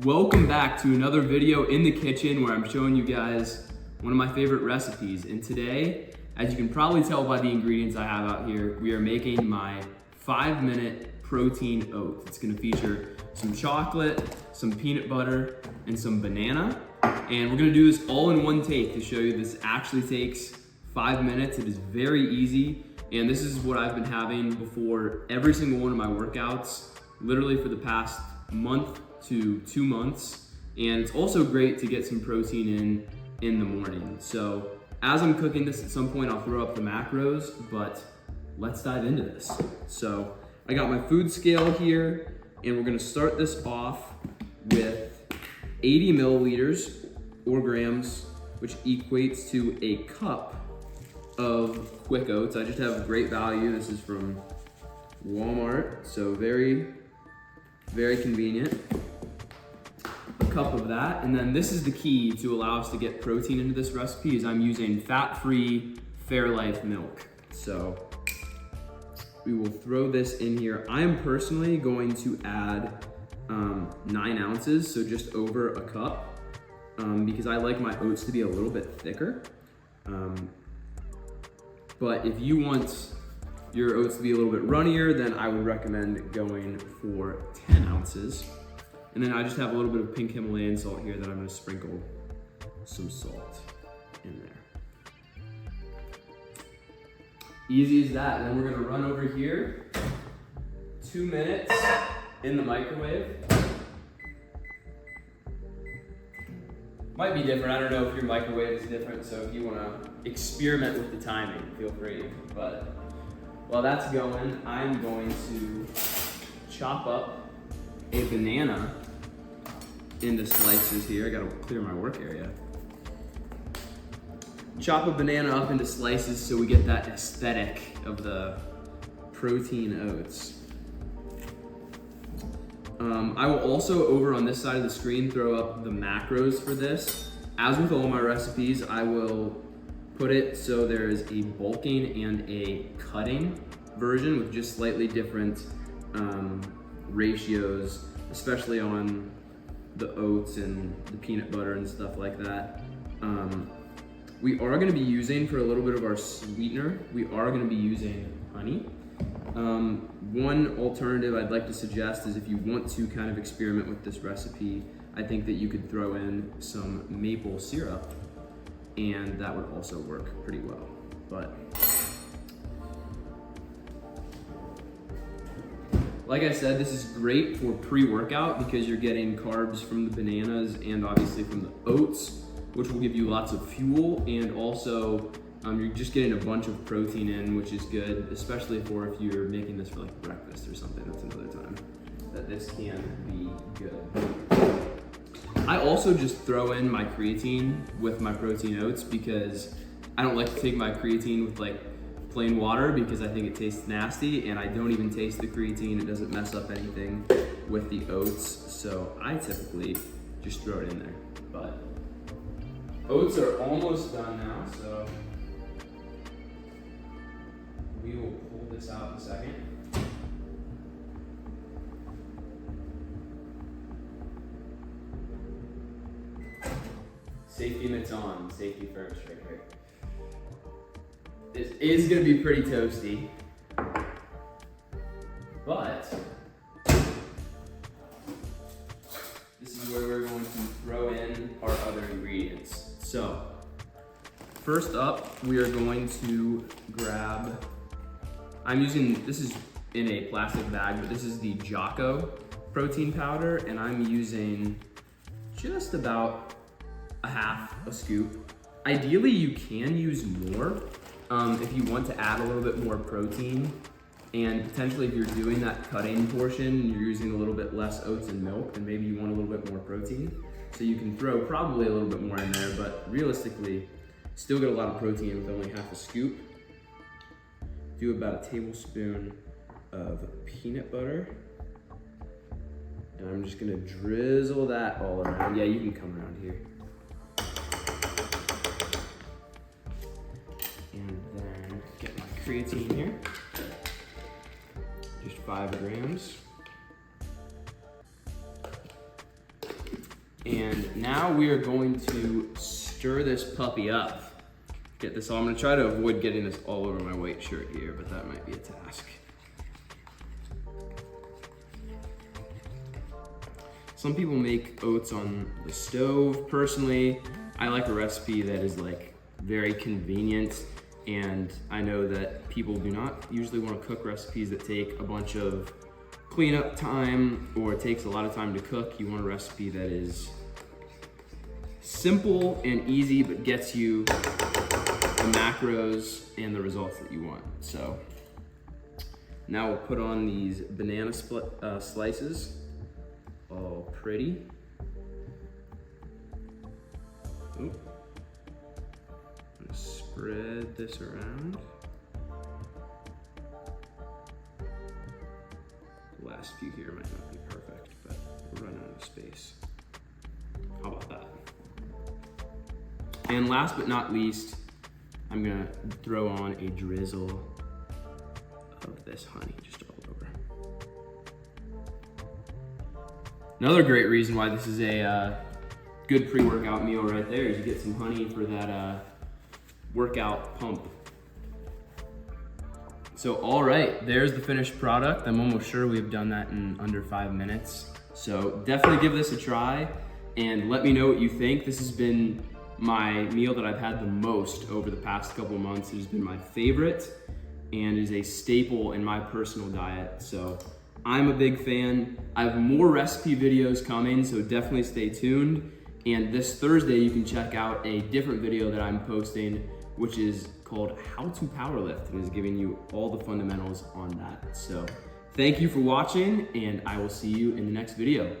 Welcome back to another video in the kitchen where I'm showing you guys one of my favorite recipes. And today, as you can probably tell by the ingredients I have out here, we are making my 5-minute protein oat. It's gonna feature some chocolate, some peanut butter, and some banana. And we're gonna do this all in one take to show you this actually takes 5 minutes. It is very easy. And this is what I've been having before every single one of my workouts, literally for the past month to 2 months. And it's also great to get some protein in the morning. So as I'm cooking this, at some point I'll throw up the macros, but let's dive into this. So I got my food scale here, and we're gonna start this off with 80 milliliters or grams, which equates to a cup of quick oats. I just have great value. This is from Walmart, so very, very convenient. A cup of that, and then this is the key to allow us to get protein into this recipe is I'm using fat-free Fairlife Milk. So we will throw this in here. I am personally going to add 9 ounces, so just over a cup, because I like my oats to be a little bit thicker. But if you want your oats to be a little bit runnier, then I would recommend going for 10 ounces. And then I just have a little bit of pink Himalayan salt here that I'm gonna sprinkle some salt in there. Easy as that. And then we're gonna run over here, 2 minutes in the microwave. Might be different, I don't know if your microwave is different, so if you wanna experiment with the timing, feel free. But while that's going, I'm going to chop up a banana into slices here. I gotta clear my work area. Chop a banana up into slices so we get that aesthetic of the protein oats. I will also, over on this side of the screen, throw up the macros for this. As with all my recipes, I will put it so there is a bulking and a cutting version with just slightly different ratios, especially on the oats and the peanut butter and stuff like that. We are gonna be using, for a little bit of our sweetener, we are gonna be using honey. One alternative I'd like to suggest is if you want to kind of experiment with this recipe, I think that you could throw in some maple syrup, and that would also work pretty well. But like I said, this is great for pre-workout because you're getting carbs from the bananas and obviously from the oats, which will give you lots of fuel, and also you're just getting a bunch of protein in, which is good, especially for if you're making this for like breakfast or something. That's another time that this can be good. I also just throw in my creatine with my protein oats because I don't like to take my creatine with like plain water because I think it tastes nasty, and I don't even taste the creatine. It doesn't mess up anything with the oats, so I typically just throw it in there. But oats are almost done now, so we will pull this out in a second. Safety mitts on, safety first right here. This is gonna be pretty toasty, but this is where we're going to throw in our other ingredients. So, first up, we are going to grab, this is in a plastic bag, but this is the Jocko Protein Powder, and I'm using just about a half a scoop. Ideally, you can use more if you want to add a little bit more protein, and potentially if you're doing that cutting portion, you're using a little bit less oats and milk, then maybe you want a little bit more protein. So you can throw probably a little bit more in there, but realistically, still get a lot of protein with only half a scoop. Do about a tablespoon of peanut butter. And I'm just gonna drizzle that all around. Yeah, you can come around here. And then get my creatine here. Just 5 grams. And now we are going to stir this puppy up. Get this all, I'm gonna try to avoid getting this all over my white shirt here, but that might be a task. Some people make oats on the stove. Personally, I like a recipe that is like very convenient, and I know that people do not usually want to cook recipes that take a bunch of cleanup time or it takes a lot of time to cook. You want a recipe that is simple and easy but gets you the macros and the results that you want. So now we'll put on these banana slices, all pretty. Oop. I'm gonna spread this around. The last few here might not be perfect, but we're running out of space. How about that? And last but not least, I'm gonna throw on a drizzle of this honey just all over. Another great reason why this is a good pre-workout meal right there is you get some honey for that workout pump. So all right, there's the finished product. I'm almost sure we've done that in under 5 minutes. So definitely give this a try and let me know what you think. This has been my meal that I've had the most over the past couple of months. It has been my favorite and is a staple in my personal diet. So I'm a big fan. I have more recipe videos coming, so definitely stay tuned. And this Thursday, you can check out a different video that I'm posting, which is called How to Powerlift. It is giving you all the fundamentals on that. So thank you for watching, and I will see you in the next video.